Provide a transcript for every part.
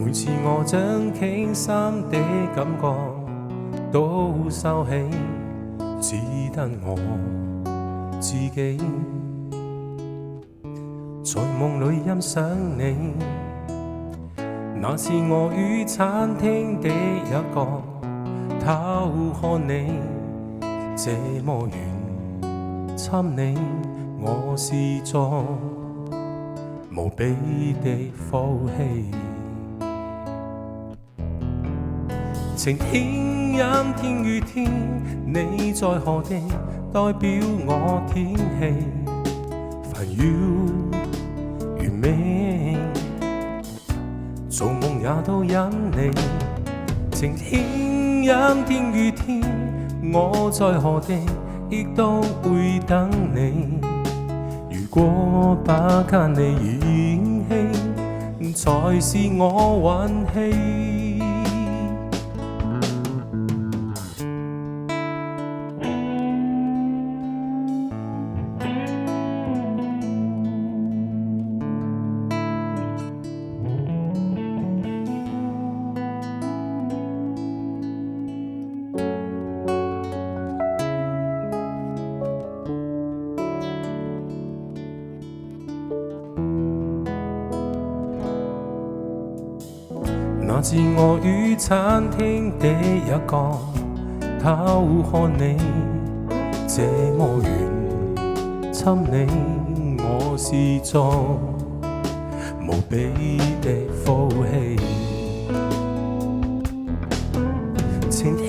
每次我將傾心的感覺都收起，只得我自己在夢裏欣賞你。那是我於餐廳的一角偷看你，這麼遠親你，我是作無比的福氣。晴天陰天雨天，你在何地？代表我天氣煩擾完美，做夢也都因你。晴天陰天雨天，我在何地？亦都會等你。如果不跟你演戲，才是我運氣。那次我於餐廳的一角偷看你，這麼遠親你，我是作無比的福氣。晴天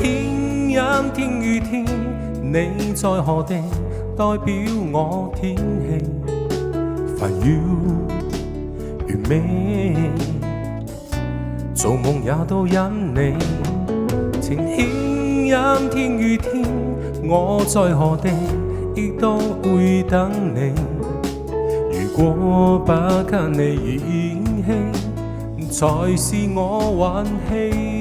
陰天雨天，你在何地？代表我天氣煩擾完美，做夢也都因你。晴天陰天雨天，我在何地？亦都會等你。如果不跟你演戲，才是我運氣。